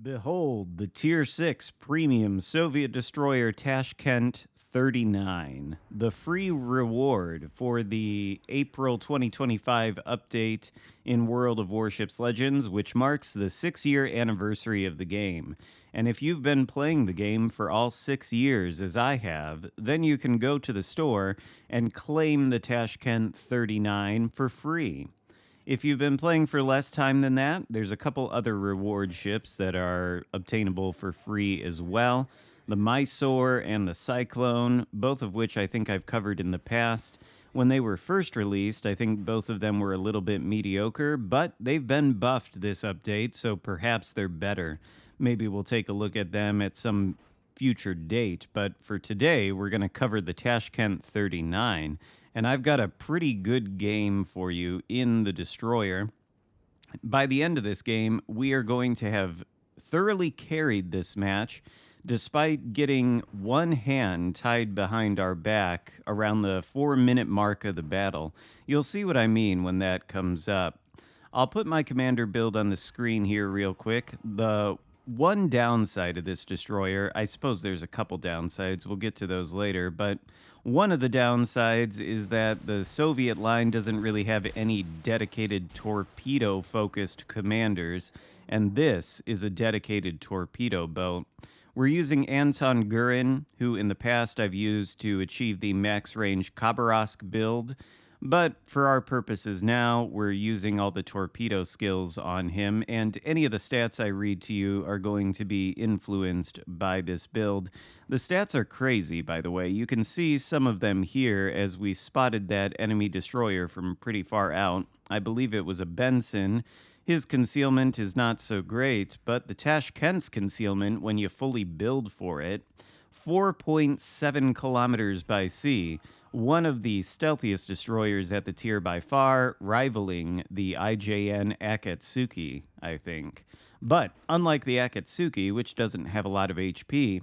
Behold the Tier 6 Premium Soviet Destroyer Tashkent 39, the free reward for the April 2025 update in World of Warships Legends, which marks the 6-year anniversary of the game. And if you've been playing the game for all 6 years, as I have, then you can go to the store and claim the Tashkent 39 for free. If you've been playing for less time than that, there's a couple other reward ships that are obtainable for free as well. The Mysore and the Cyclone, both of which I think I've covered in the past. When they were first released, I think both of them were a little bit mediocre, but they've been buffed this update, so perhaps they're better. Maybe we'll take a look at them at some future date, but for today, we're going to cover the Tashkent 39. And I've got a pretty good game for you in the Destroyer. By the end of this game, we are going to have thoroughly carried this match, despite getting one hand tied behind our back around the 4-minute mark of the battle. You'll see what I mean when that comes up. I'll put my commander build on the screen here real quick. The one downside of this destroyer, I suppose there's a couple downsides, we'll get to those later, but one of the downsides is that the Soviet line doesn't really have any dedicated torpedo-focused commanders, and this is a dedicated torpedo boat. We're using Anton Gurin, who in the past I've used to achieve the max-range Khabarovsk build, but for our purposes now, we're using all the torpedo skills on him, and any of the stats I read to you are going to be influenced by this build. The stats are crazy, by the way. You can see some of them here as we spotted that enemy destroyer from pretty far out. I believe it was a Benson. His concealment is not so great, but the Tashkent's concealment, when you fully build for it, 4.7 kilometers by sea. One of the stealthiest destroyers at the tier by far, rivaling the IJN Akatsuki, I think. But unlike the Akatsuki, which doesn't have a lot of HP,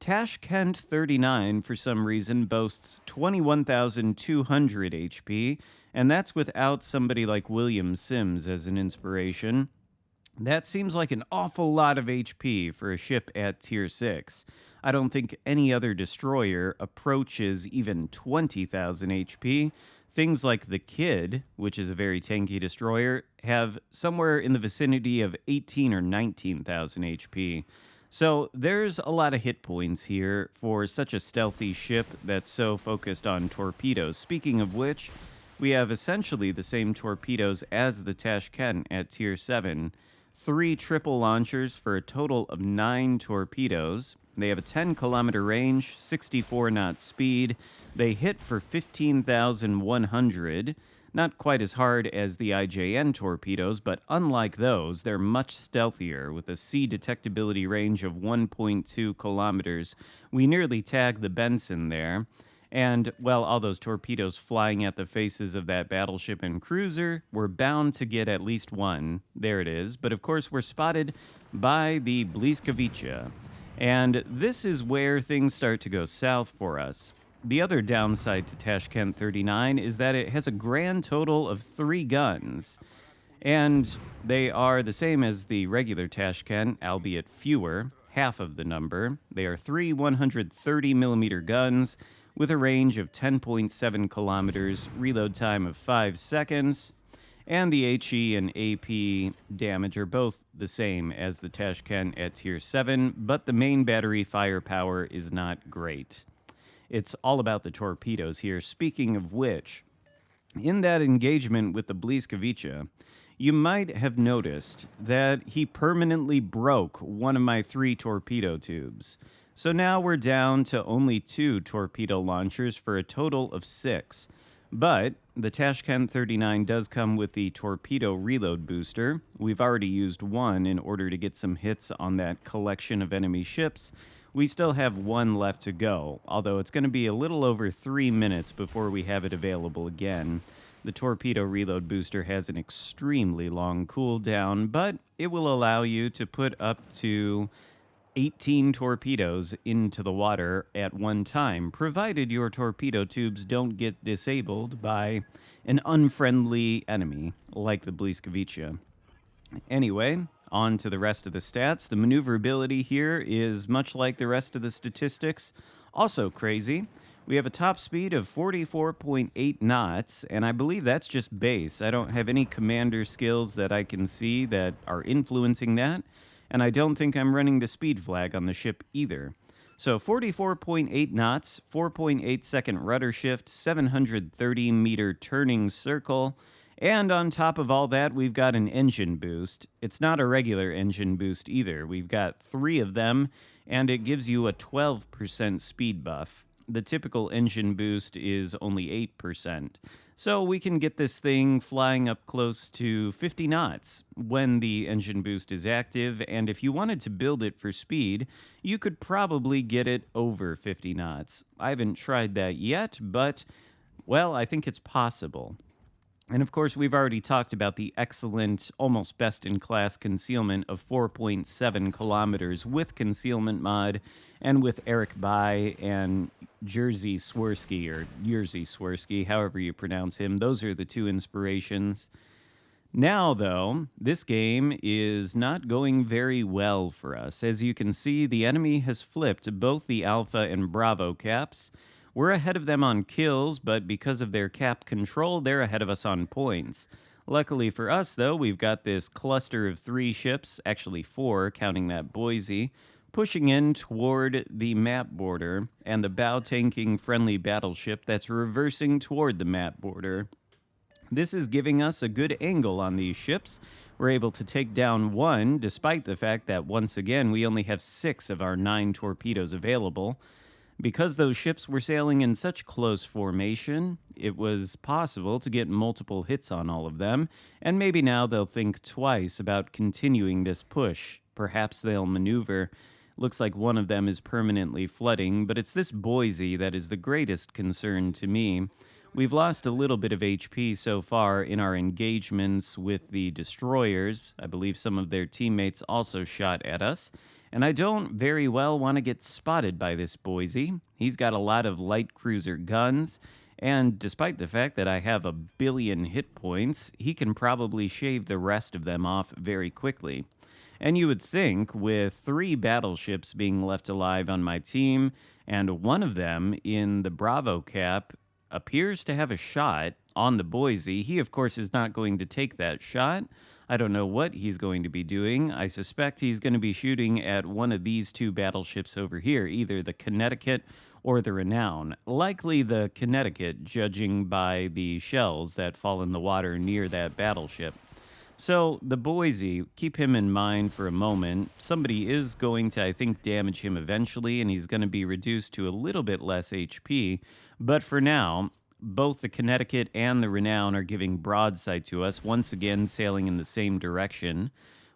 Tashkent 39, for some reason, boasts 21,200 HP, and that's without somebody like William Sims as an inspiration. That seems like an awful lot of HP for a ship at tier 6. I don't think any other destroyer approaches even 20,000 HP. Things like the Kid, which is a very tanky destroyer, have somewhere in the vicinity of 18 or 19,000 HP. So there's a lot of hit points here for such a stealthy ship that's so focused on torpedoes. Speaking of which, we have essentially the same torpedoes as the Tashkent at tier 7. 3 triple launchers for a total of 9 torpedoes. They have a 10-kilometer range, 64 knot speed. They hit for 15,100. Not quite as hard as the IJN torpedoes, but unlike those, they're much stealthier with a sea detectability range of 1.2 kilometers. We nearly tagged the Benson there. And, well, all those torpedoes flying at the faces of that battleship and cruiser, we're bound to get at least one. There it is. But, of course, we're spotted by the Bliskovica. And this is where things start to go south for us. The other downside to Tashkent 39 is that it has a grand total of 3 guns. And they are the same as the regular Tashkent, albeit fewer, half of the number. They are 3 130mm guns with a range of 10.7 kilometers, reload time of 5 seconds, and the HE and AP damage are both the same as the Tashkent at tier 7, but the main battery firepower is not great. It's all about the torpedoes here. Speaking of which, in that engagement with the Bliskovica, you might have noticed that he permanently broke one of my 3 torpedo tubes. So now we're down to only 2 torpedo launchers for a total of 6. But the Tashkent 39 does come with the torpedo reload booster. We've already used one in order to get some hits on that collection of enemy ships. We still have one left to go, although it's going to be a little over 3 minutes before we have it available again. The torpedo reload booster has an extremely long cooldown, but it will allow you to put up to 18 torpedoes into the water at one time, provided your torpedo tubes don't get disabled by an unfriendly enemy like the Bliskovica. Anyway, On to the rest of the stats. The maneuverability here is much like the rest of the statistics. Also crazy. We have a top speed of 44.8 knots, and I believe that's just base. I don't have any commander skills that I can see that are influencing that, and I don't think I'm running the speed flag on the ship either. So 44.8 knots, 4.8 second rudder shift, 730 meter turning circle, and on top of all that, we've got an engine boost. It's not a regular engine boost either. We've got 3 of them, and it gives you a 12% speed buff. The typical engine boost is only 8%. So we can get this thing flying up close to 50 knots when the engine boost is active, and if you wanted to build it for speed, you could probably get it over 50 knots. I haven't tried that yet, but, well, I think it's possible. And of course, we've already talked about the excellent, almost best in class concealment of 4.7 kilometers with concealment mod and with Eric Bai and Jerzy Swirsky, or Jerzy Swirsky, however you pronounce him. Those are the 2 inspirations. Now, though, this game is not going very well for us. As you can see, the enemy has flipped both the Alpha and Bravo caps. We're ahead of them on kills, but because of their cap control, they're ahead of us on points. Luckily for us, though, we've got this cluster of 3 ships, actually 4, counting that Boise, pushing in toward the map border, and the bow-tanking friendly battleship that's reversing toward the map border. This is giving us a good angle on these ships. We're able to take down 1, despite the fact that, once again, we only have 6 of our 9 torpedoes available. Because those ships were sailing in such close formation, it was possible to get multiple hits on all of them, and maybe now they'll think twice about continuing this push. Perhaps they'll maneuver. Looks like one of them is permanently flooding, but it's this Boise that is the greatest concern to me. We've lost a little bit of HP so far in our engagements with the destroyers. I believe some of their teammates also shot at us. And I don't very well want to get spotted by this Boise. He's got a lot of light cruiser guns, and despite the fact that I have 1 billion hit points, he can probably shave the rest of them off very quickly. And you would think, with 3 battleships being left alive on my team, and one of them in the Bravo cap appears to have a shot on the Boise, he of course is not going to take that shot. I don't know what he's going to be doing. I suspect he's going to be shooting at one of these 2 battleships over here, either the Connecticut or the Renown. Likely the Connecticut, judging by the shells that fall in the water near that battleship. So the Boise, keep him in mind for a moment. Somebody is going to, I think, damage him eventually, and he's going to be reduced to a little bit less HP. But for now, both the Connecticut and the Renown are giving broadside to us, once again sailing in the same direction.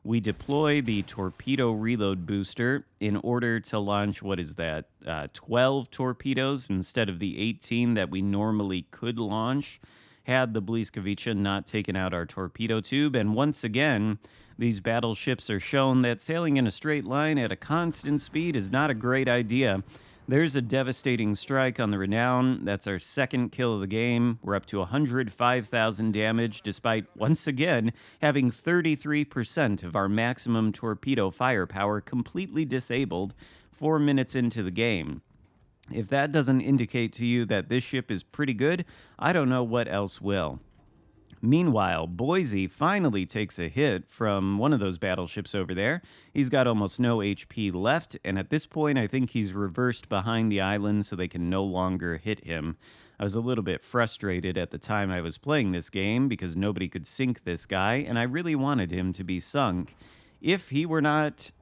We deploy the torpedo reload booster in order to launch, 12 torpedoes instead of the 18 that we normally could launch had the Bliskovica not taken out our torpedo tube. And once again, these battleships are shown that sailing in a straight line at a constant speed is not a great idea. There's a devastating strike on the Renown. That's our 2nd kill of the game. We're up to 105,000 damage, despite, once again, having 33% of our maximum torpedo firepower completely disabled 4 minutes into the game. If that doesn't indicate to you that this ship is pretty good, I don't know what else will. Meanwhile, Boise finally takes a hit from one of those battleships over there. He's got almost no HP left, and at this point I think he's reversed behind the island so they can no longer hit him. I was a little bit frustrated at the time I was playing this game because nobody could sink this guy, and I really wanted him to be sunk. If he were not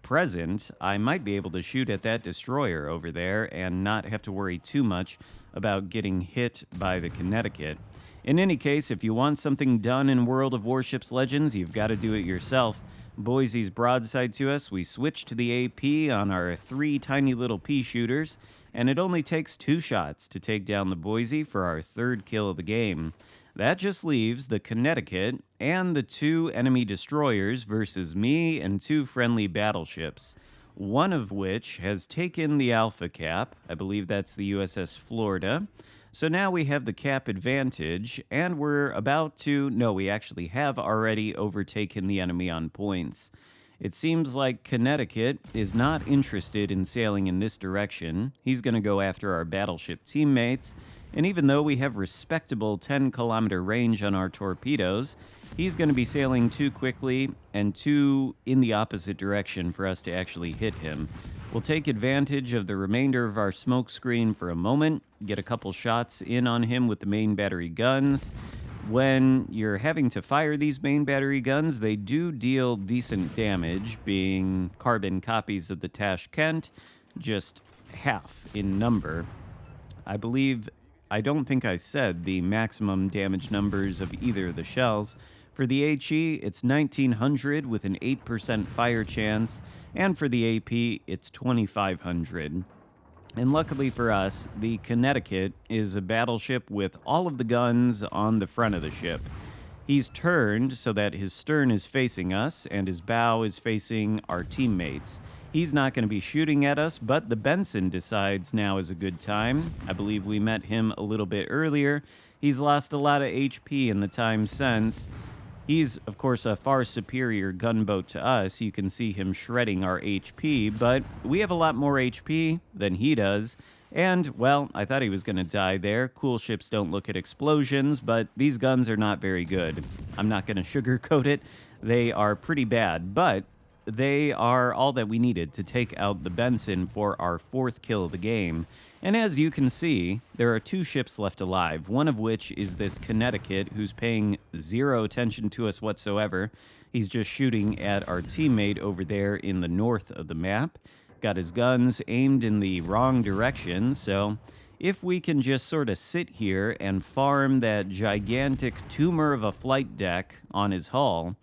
present, I might be able to shoot at that destroyer over there and not have to worry too much about getting hit by the Connecticut. In any case, if you want something done in World of Warships Legends, you've got to do it yourself. Boise's broadside to us, we switch to the AP on our 3 tiny little pea shooters, and it only takes 2 shots to take down the Boise for our 3rd kill of the game. That just leaves the Connecticut and the 2 enemy destroyers versus me and 2 friendly battleships, one of which has taken the Alpha cap. I believe that's the USS Florida. So now we have the cap advantage, and we're about to. No, we actually have already overtaken the enemy on points. It seems like Connecticut is not interested in sailing in this direction. He's going to go after our battleship teammates. And even though we have respectable 10-kilometer range on our torpedoes, he's going to be sailing too quickly and too in the opposite direction for us to actually hit him. We'll take advantage of the remainder of our smoke screen for a moment, get a couple shots in on him with the main battery guns. When you're having to fire these main battery guns, they do deal decent damage, being carbon copies of the Tashkent, just half in number. I don't think I said the maximum damage numbers of either of the shells. For the HE, it's 1900 with an 8% fire chance, and for the AP, it's 2500. And luckily for us, the Connecticut is a battleship with all of the guns on the front of the ship. He's turned so that his stern is facing us and his bow is facing our teammates. He's not going to be shooting at us, but the Benson decides now is a good time. I believe we met him a little bit earlier. He's lost a lot of HP in the time since. He's, of course, a far superior gunboat to us. You can see him shredding our HP, but we have a lot more HP than he does. And, well, I thought he was going to die there. Cool ships don't look at explosions, but these guns are not very good. I'm not going to sugarcoat it. They are pretty bad, but they are all that we needed to take out the Benson for our 4th kill of the game. And as you can see, there are 2 ships left alive, one of which is this Connecticut, who's paying 0 attention to us whatsoever. He's just shooting at our teammate over there in the north of the map. Got his guns aimed in the wrong direction, so if we can just sort of sit here and farm that gigantic tumor of a flight deck on his hull,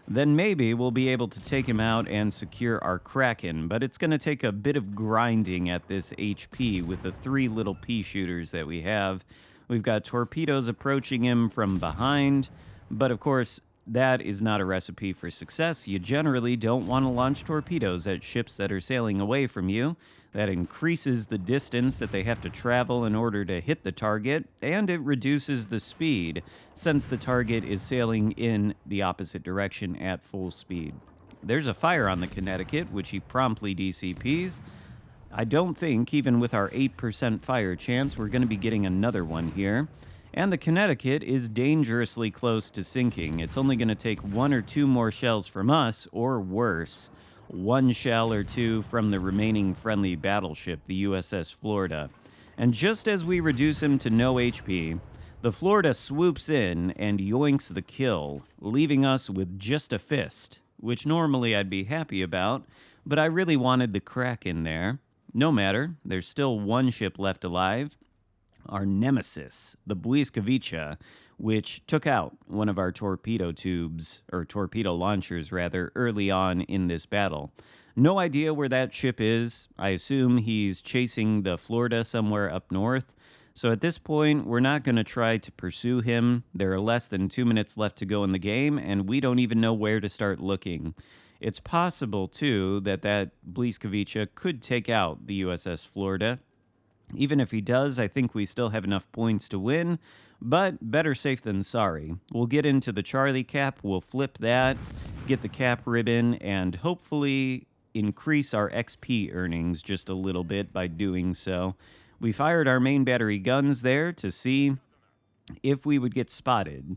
then maybe we'll be able to take him out and secure our Kraken. But it's going to take a bit of grinding at this HP with the 3 little pea shooters that we have. We've got torpedoes approaching him from behind, but of course, that is not a recipe for success. You generally don't want to launch torpedoes at ships that are sailing away from you. That increases the distance that they have to travel in order to hit the target, and it reduces the speed, since the target is sailing in the opposite direction at full speed. There's a fire on the Connecticut, which he promptly DCPs. I don't think, even with our 8% fire chance, we're going to be getting another one here. And the Connecticut is dangerously close to sinking. It's only going to take 1 or 2 more shells from us, or worse, 1 shell or 2 from the remaining friendly battleship, the USS Florida. And just as we reduce him to no HP, the Florida swoops in and yoinks the kill, leaving us with just a fist, which normally I'd be happy about, but I really wanted the Kraken there. No matter, there's still 1 ship left alive. Our nemesis, the Błyskawica, which took out one of our torpedo tubes, or torpedo launchers rather, early on in this battle. No idea where that ship is. I assume he's chasing the Florida somewhere up north. So at this point, we're not going to try to pursue him. There are less than 2 minutes left to go in the game, and we don't even know where to start looking. It's possible, too, that Błyskawica could take out the USS Florida. Even if he does, I think we still have enough points to win, but better safe than sorry. We'll get into the Charlie cap, we'll flip that, get the cap ribbon, and hopefully increase our XP earnings just a little bit by doing so. We fired our main battery guns there to see if we would get spotted.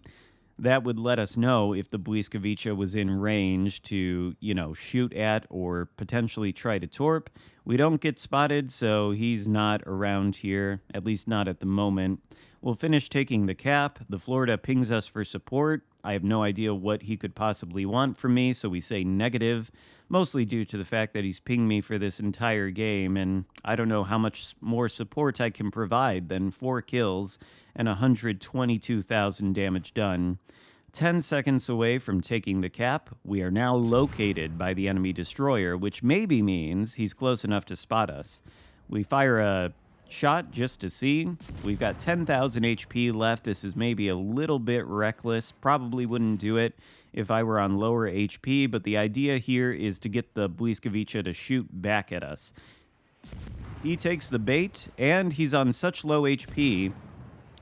That would let us know if the Błyskawica was in range to, shoot at or potentially try to torp. We don't get spotted, so he's not around here, at least not at the moment. We'll finish taking the cap. The Florida pings us for support. I have no idea what he could possibly want from me, so we say negative, mostly due to the fact that he's pinged me for this entire game, and I don't know how much more support I can provide than 4 kills and 122,000 damage done. 10 seconds away from taking the cap, we are now located by the enemy destroyer, which maybe means he's close enough to spot us. We fire a shot just to see. We've got 10,000 HP left. This is maybe a little bit reckless. Probably wouldn't do it if I were on lower HP, but the idea here is to get the Błyskawica to shoot back at us. He takes the bait, and he's on such low HP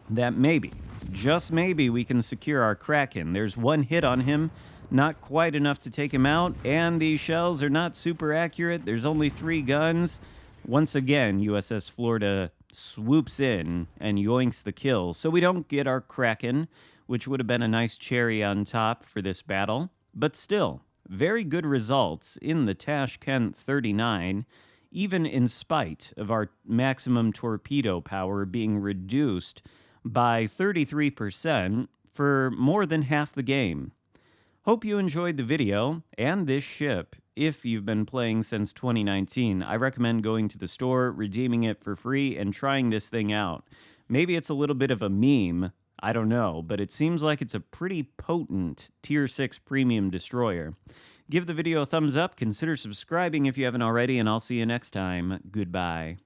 that maybe, just maybe, we can secure our Kraken. There's one hit on him, not quite enough to take him out, and these shells are not super accurate. There's only 3 guns. Once again, USS Florida swoops in and yoinks the kill, so we don't get our Kraken, which would have been a nice cherry on top for this battle. But still, very good results in the Tashkent 39, even in spite of our maximum torpedo power being reduced by 33% for more than half the game. Hope you enjoyed the video and this ship. If you've been playing since 2019, I recommend going to the store, redeeming it for free, and trying this thing out. Maybe it's a little bit of a meme, I don't know, but it seems like it's a pretty potent Tier 6 premium destroyer. Give the video a thumbs up, consider subscribing if you haven't already, and I'll see you next time. Goodbye.